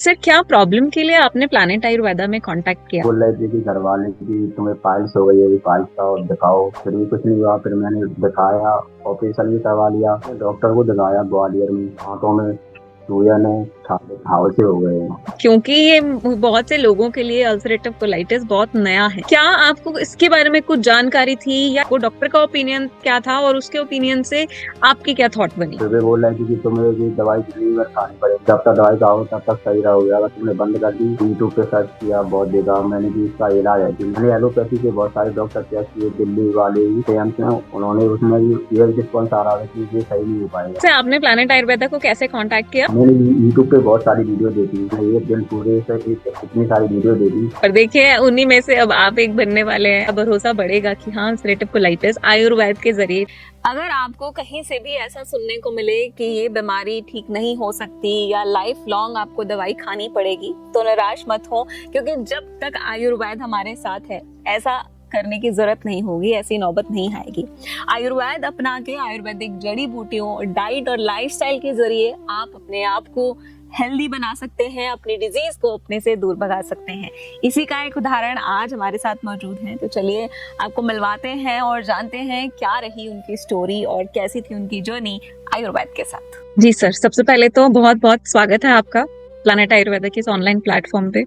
Sir क्या problem के लिए आपने प्लैनेट आयुर्वेदा में कांटेक्ट किया? बोल रहे थे कि घर वाले कि तुम्हें पाइल्स हो गई है, पाइल्स का दिखाओ। फिर भी कुछ नहीं हुआ। फिर मैंने दिखाया, ऑपरेशन भी करवा लिया। डॉक्टर को दिखाया ग्वालियर में, हाथों में सूजन है, घाव से हो गए हैं। क्योंकि ये बहुत से लोगों के लिए अल्सरेटिव कोलाइटिस बहुत नया है। क्या आपको इसके बारे में कुछ जानकारी थी या वो डॉक्टर का ओपिनियन क्या था और उसके ओपिनियन से आपकी क्या थॉट बनी? फिर भी बोल रहे थे कि तुम्हें ये दवाई जिंदगी भर खानी पड़ेगी, जब तक दवाई खाओ तब तक सही रहोगे। अगर तुमने बंद कर दी। यूट्यूब पे सर्च किया, बहुत देखा मैंने कि इसका इलाज है कि मैंने एलोपैथी के बहुत सारे डॉक्टर चेक किए, दिल्ली वाले भी एम्स में, उन्होंने उसमें भी ये रिस्पॉन्स आ रहा है कि ये सही नहीं हो पाएगा। सर आपने प्लैनेट आयुर्वेदा को कैसे कांटेक्ट किया? मैंने यूट्यूब पे बहुत सारी वीडियो देखी, मैंने एक दिन पूरे से इतनी सारी वीडियो देखी। और देखिए उन्हीं में से अब आप एक बनने वाले हैं। अब भरोसा बढ़ेगा कि हाँ अल्सरेटिव कोलाइटिस आयुर्वेद के जरिए। अगर आपको कहीं से भी ऐसा सुनने को मिले कि ये बीमारी ठीक नहीं हो सकती या लाइफ लॉन्ग आपको दवाई खानी पड़ेगी, तो निराश मत हो, क्योंकि जब तक आयुर्वेद हमारे साथ है ऐसा करने की जरूरत नहीं होगी, ऐसी नौबत नहीं आएगी। आयुर्वेद अपना के आयुर्वेदिक जड़ी बूटियों, डाइट और लाइफस्टाइल के जरिए आप अपने आप को हेल्दी बना सकते हैं, अपनी डिजीज को अपने से दूर भगा सकते हैं। इसी का एक उदाहरण आज हमारे साथ मौजूद है। तो चलिए आपको मिलवाते हैं और जानते हैं क्या रही उनकी स्टोरी और कैसी थी उनकी जर्नी आयुर्वेद के साथ। जी सर, सबसे पहले तो बहुत बहुत स्वागत है आपका प्लैनेट आयुर्वेदा के इस ऑनलाइन प्लेटफॉर्म पे।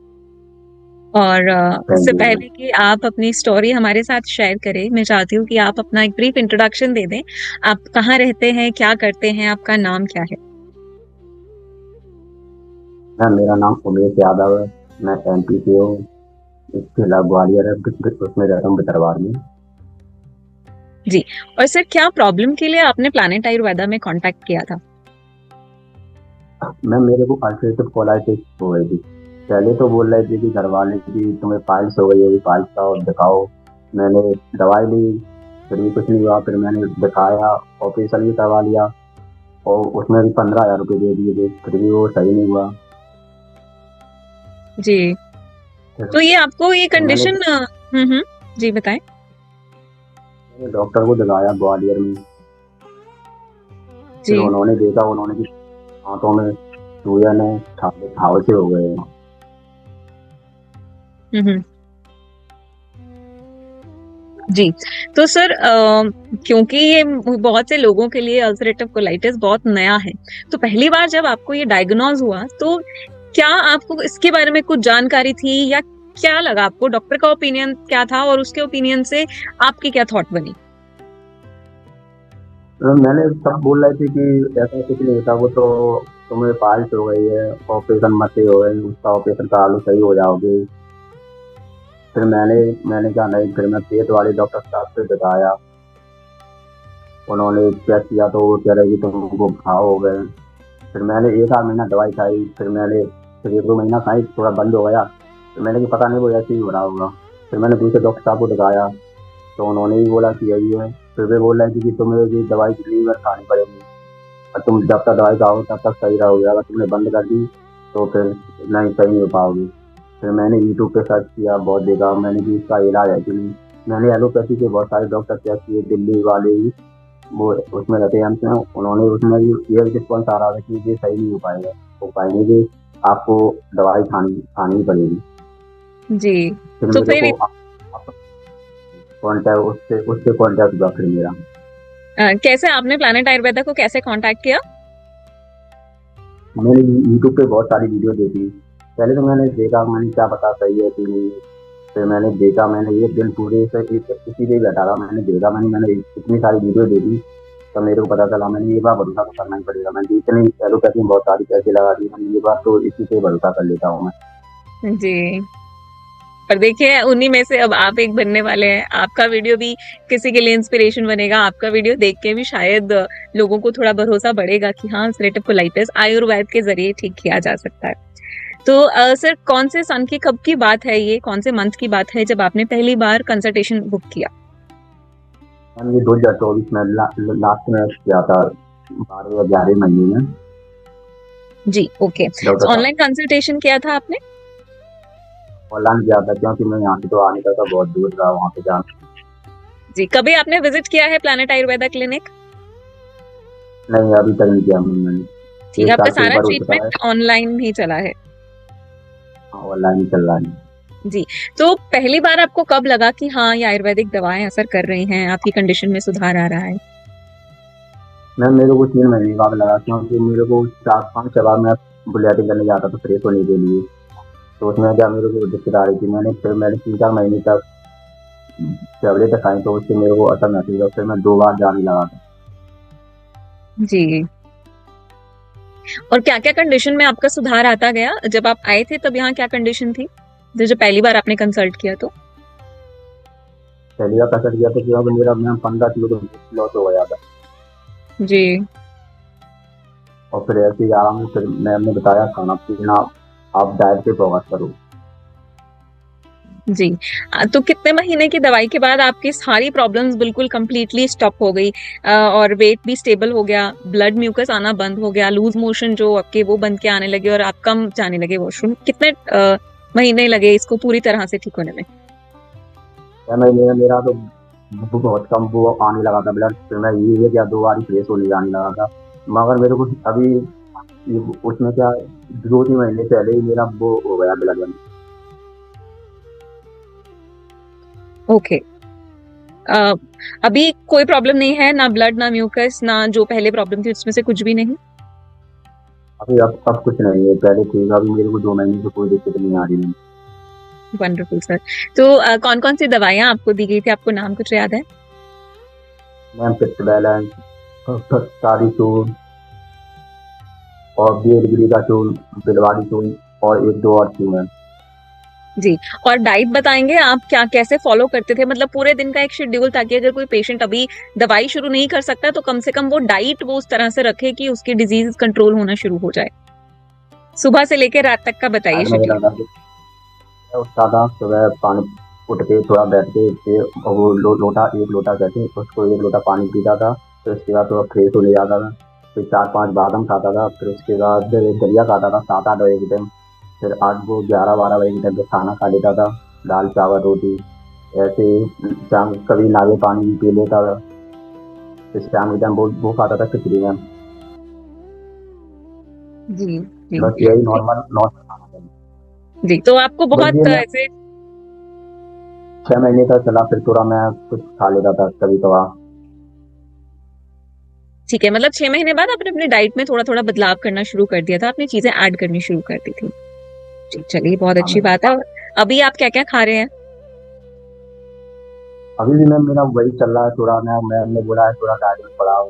और इससे पहले कि आप अपनी स्टोरी हमारे साथ शेयर करें, मैं चाहती हूँ कि आप अपना एक ब्रीफ इंट्रोडक्शन दे दें। आप कहाँ रहते हैं, क्या करते हैं, आपका नाम क्या है? मेरा नाम उमेश यादव है, मैं एमपी से हूँ। जिला ग्वालियर है, उसमें रहता हूँ भितरवार में। जी, और सर क्या प्रॉब्लम के लिए आपने प्लैनेट आयुर्वेदा में कांटेक्ट किया था? मेरे को अल्सरेटिव कोलाइटिस हो गई थी। पहले तो बोल रहे थे कि घर वाले कि तुम्हें पाइल्स हो गई है, पाइल्स का दिखाओ। मैंने दवाई ली, फिर भी कुछ नहीं हुआ। फिर मैंने दिखाया, ऑपरेशन भी करवा लिया, और उसमें भी 15,000 रुपये दे दिए थे, फिर भी वो सही नहीं हुआ। जी, तो ये आपको ये कंडीशन जी बताएं। मैंने डॉक्टर को दिखाया ग्वालियर में। फिर जी। उन्होंने देखा, उन्होंने भी हाथों में सूजन है, घाव से हो गए हैं। हम्म। जी, तो सर क्योंकि ये बहुत से लोगों के लिए अल्सरेटिव कोलाइटिस बहुत नया है, तो पहली बार जब आपको ये डायग्नोज हुआ तो क्या आपको इसके बारे में कुछ जानकारी थी या क्या लगा आपको? डॉक्टर का ओपिनियन क्या था और उसके ओपिनियन से आपकी क्या थॉट बनी? मैंने सब बोल रहे थे कि ऐसा कुछ नहीं होता, वो तो तुम्हें पाइल्स हो गई है, ऑपरेशन मत ही हो गई, उसका ऑपरेशन करा लो सही हो जाओगे। फिर मैंने कहा नहीं। फिर मैं पेट वाले डॉक्टर साहब से दिखाया, उन्होंने चेक किया तो वो कह रहे कि तुमको घाव हो गए। फिर मैंने एक आध महीना दवाई खाई, फिर 1-2 महीना खाई, थोड़ा बंद हो गया। फिर मैंने कि पता नहीं वो ऐसे ही हो रहा होगा। फिर मैंने दूसरे डॉक्टर साहब को दिखाया, तो उन्होंने भी बोला कि यही है। फिर वे बोल रहे थे कि तुम्हें ये दवाई जिंदगी भर खानी पड़ेगी, और तुम जब तक दवाई खाओ तब तक सही रहोगे। अगर तुमने बंद कर दी तो फिर नहीं, सही नहीं हो पाओगे। फिर मैंने यूट्यूब पे सर्च किया, बहुत देखा मैंने कि इसका इलाज है कि नहीं। मैंने एलोपैथी के बहुत सारे डॉक्टर चेक किए, दिल्ली वाले भी, वो उसमें रहते हैं एम्स में, उन्होंने उसमें भी ये रिस्पॉन्स आ रहा था कि ये सही नहीं हो पाएगा, हो पाएंगे कि आपको दवाई खानी खानी ही पड़ेगी। जी, फिर तो मेरे फिर को कॉन्टैक्ट उससे उससे कॉन्टैक्ट हुआ फिर मेरा। कैसे आपने प्लैनेट आयुर्वेदा को कैसे कांटेक्ट किया? मैंने यूट्यूब पे बहुत सारी वीडियो देखी। पहले तो मैंने देखा, मैंने क्या पता सही है कि नहीं। फिर मैंने देखा, मैंने एक दिन पूरे से इसी पे ही बैठा रहा। मैंने देखा, मैंने इतनी सारी वीडियो देखी, तो मेरे को पता चला मैंने ये बार भरोसा तो करना ही पड़ेगा। मैंने इतनी एलोपैथी में बहुत सारी पैसे लगा दी, मैंने ये बार तो इसी पे भरोसा कर लेता हूँ मैं। जी, और देखिए उन्हीं में से अब आप एक बनने वाले हैं। आपका वीडियो भी किसी के लिए इंस्पिरेशन बनेगा। आपका वीडियो देख के भी शायद लोगों को थोड़ा भरोसा बढ़ेगा कि हाँ अल्सरेटिव कोलाइटिस आयुर्वेद के जरिए ठीक किया जा सकता है। तो सर कौन से सन की कब की बात है, ये कौन से मंथ की बात है जब आपने पहली बार कंसल्टेशन बुक किया? मैंने ये 2024 में लास्ट में किया था, 12 या 11 महीने में। जी ओके, डॉक्टर तो साहब ऑनलाइन कंसल्टेशन किया था आपने? ऑनलाइन किया था, क्योंकि मैं यहाँ से तो आने का था, बहुत दूर था वहाँ पे जाना। जी, कभी आपने विजिट किया है प्लैनेट आयुर्वेदा क्लिनिक? नहीं, अभी तक नहीं किया मैंने। ठीक है, एक आपका साल से सारा ऊपर हो चुका है। ट्रीटमेंट ऑनलाइन ही चला है? ऑनलाइन ही चल रहा है। जी, तो पहली बार आपको कब लगा कि हाँ ये आयुर्वेदिक दवाएं असर कर रही हैं, आपकी कंडीशन में सुधार आ रहा है? मैम मेरे को 3 महीने बाद लगा, क्योंकि मेरे को 4-5 बार मैं बुलेटिन करने जाता था फ्रेश होने के लिए, तो उसमें क्या मेरे को दिक्कत आ रही थी। मैंने 3-4 महीने तक टैबलेट खाई, तो उससे मेरे को असर महसूस हुआ, फिर मैं 2 बार जाने लगा था। जी, और क्या क्या कंडीशन में आपका सुधार आता गया? जब आप आए थे तब यहाँ क्या कंडीशन थी, जब पहली बार आपने कंसल्ट किया तो? पहली बार कसर किया तो क्योंकि मेरा मैम 15 किलो तो लॉस हो गया था, जी और फिर ऐसे ही आराम से फिर मैम ने बताया खाना पीना आप डाइट पे फोकस करो। जी। तो कितने महीने की दवाई के बाद आपकी सारी प्रॉब्लम्स बिल्कुल कंप्लीटली स्टॉप हो गई, और वेट भी स्टेबल हो गया, ब्लड म्यूकस आना बंद हो गया, लूज मोशन जो आपके वो बंद के आने लगे और आप कम जाने लगे वॉशरूम? कितने महीने लगे इसको पूरी तरह से ठीक होने में? 6 महीने में मेरा तो बहुत कम वो आने लगा था ब्लड, फिर मैं ये क्या 2 बार ही फ्रेश होने जाने लगा था। मगर मेरे को अभी उसमें क्या 2-3 महीने पहले ही मेरा वो हो गया ब्लड बन। ओके। अभी कोई प्रॉब्लम नहीं है, ना ब्लड ना म्यूकस, ना जो पहले प्रॉब्लम थी उसमें से कुछ भी नहीं? अभी अब कुछ नहीं है, पहले ठीक है, अभी मेरे को 2 महीने से कोई दिक्कत नहीं आ रही है। Wonderful sir. तो कौन कौन सी दवाइयाँ आपको दी गई थी, आपको नाम कुछ याद है? मैम फिट बैलेंस, सारी चूर्ण और बीएडगिरी का चूर्ण, बिलवाड़ी चूर्ण और 1-2 और चूर्ण है। जी, और डाइट बताएंगे आप क्या कैसे फॉलो करते थे, मतलब पूरे दिन का एक शेड्यूल, ताकि अगर कोई पेशेंट अभी दवाई शुरू नहीं कर सकता तो कम से कम वो डाइट वो उस तरह से रखे कि उसकी डिजीज कंट्रोल होना शुरू हो जाए। सुबह से लेकर रात तक का बताइए आज मैं शेड्यूल। लगा उठता था सुबह, पानी उठ के थोड़ा बैठ के फिर वो लोटा 1 लोटा करके उसको 1 लोटा पानी पीता था, फिर उसके बाद थोड़ा फ्रेश होने जाता था, फिर 4-5 बादाम खाता था, फिर उसके बाद दलिया खाता था 7-8 बजे के टाइम, फिर 8 वो 11-12 बजे के टाइम पे खाना खा लेता था, दाल चावल रोटी। ऐसे ही शाम कभी नारियल पानी भी पी लेता था, फिर शाम के टाइम वो खाता था खिचड़ी में। जी जी बस यही नॉर्मल नॉर्मल खाना था। जी। तो आपको बस ये बहुत मैं ऐसे 6 महीने तक चला, फिर थोड़ा मैं कुछ खा लेता था कभी कभार। ठीक है, मतलब 6 महीने बाद आपने अपनी डाइट में थोड़ा थोड़ा बदलाव करना शुरू कर दिया था, आपने चीजें ऐड करनी शुरू कर दी थी। जी चलिए, बहुत हाँ अच्छी मैम, बात है। और अभी आप क्या क्या खा रहे हैं? अभी भी मैम मेरा वही चल रहा है, थोड़ा मैम ने बोला है थोड़ा डाइट में बढ़ाओ,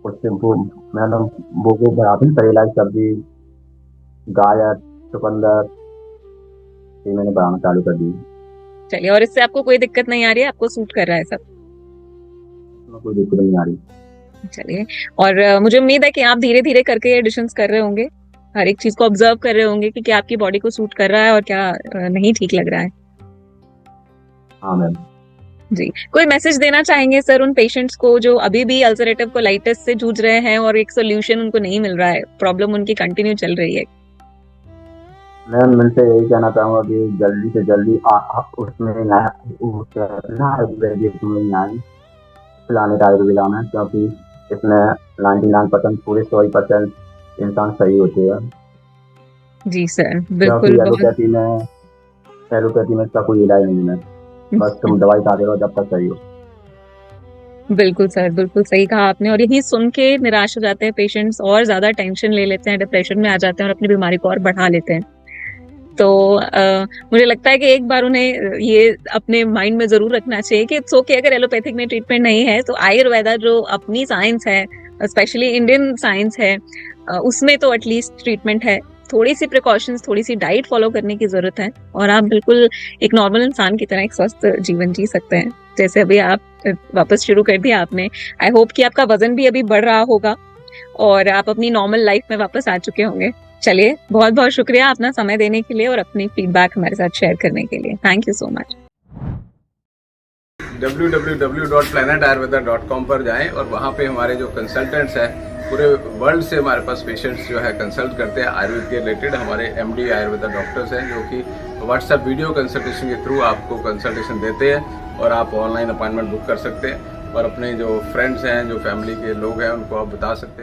उससे वो मैडम वो बढ़ाती करेला की सब्जी, गाजर, चुकंदर, ये मैंने बढ़ाना चालू कर दी। चलिए, और इससे आपको कोई दिक्कत नहीं आ रही है, आपको सूट कर रहा है सब? उसमें कोई दिक्कत नहीं आ रही। चलिए, और मुझे उम्मीद है कि आप धीरे धीरे करके ये एडिशंस कर रहे होंगे, हर एक चीज को ऑब्जर्व कर रहे होंगे कि क्या आपकी बॉडी को सूट कर रहा है और क्या नहीं ठीक लग रहा है। हाँ मैम। जी, कोई मैसेज देना चाहेंगे सर उन पेशेंट्स को जो अभी भी अल्सरेटिव कोलाइटिस से जूझ रहे हैं और एक सोल्यूशन उनको नहीं मिल रहा है, प्रॉब्लम उनकी कंटिन्यू चल रही है? मैम मैं से यही कहना चाहूँगा कि जल्दी से जल्दी उसमें ना आयुर्वेदिक में आए, प्लानिट आयुर्वेदा में, क्योंकि इसमें 99% पूरे 100% इंसान सही होते हैं, जी सर, क्योंकि बिल्कुल। बहुत एलोपैथी में इसका कोई इलाज नहीं है, बस तुम दवाई खाते रहो जब तक सही हो। बिल्कुल सर, बिल्कुल सही कहा आपने, और यही सुन के निराश हो जाते हैं पेशेंट्स और ज्यादा टेंशन ले लेते हैं, डिप्रेशन में आ जाते हैं और अपनी बीमारी को और बढ़ा लेते हैं। तो मुझे लगता है कि एक बार उन्हें ये अपने माइंड में जरूर रखना चाहिए कि इट्स ओके अगर एलोपैथिक में ट्रीटमेंट नहीं है तो आयुर्वेदा जो अपनी साइंस है, स्पेशली इंडियन साइंस है, उसमें तो एटलीस्ट ट्रीटमेंट है। थोड़ी सी प्रिकॉशंस, थोड़ी सी डाइट फॉलो करने की जरूरत है और आप बिल्कुल एक नॉर्मल इंसान की तरह एक स्वस्थ जीवन जी सकते हैं, जैसे अभी आप वापस शुरू कर दिया आपने। आई होप कि आपका वजन भी अभी बढ़ रहा होगा और आप अपनी नॉर्मल लाइफ में वापस आ चुके होंगे। चलिए, बहुत बहुत शुक्रिया अपना समय देने के लिए और अपनी फीडबैक हमारे साथ शेयर करने के लिए। Thank you so much. www.planetayurveda.com पर जाएं और वहाँ पे हमारे जो कंसल्टेंट्स हैं पूरे वर्ल्ड से हमारे पास पेशेंट्स जो है कंसल्ट करते हैं आयुर्वेद के रिलेटेड। हमारे एमडी आयुर्वेदा डॉक्टर्स हैं जो कि व्हाट्सएप वीडियो कंसल्टेशन के थ्रू आपको कंसल्टेशन देते हैं और आप ऑनलाइन अपॉइंटमेंट बुक कर सकते हैं और अपने जो फ्रेंड्स हैं, जो फैमिली के लोग हैं, उनको आप बता सकते हैं।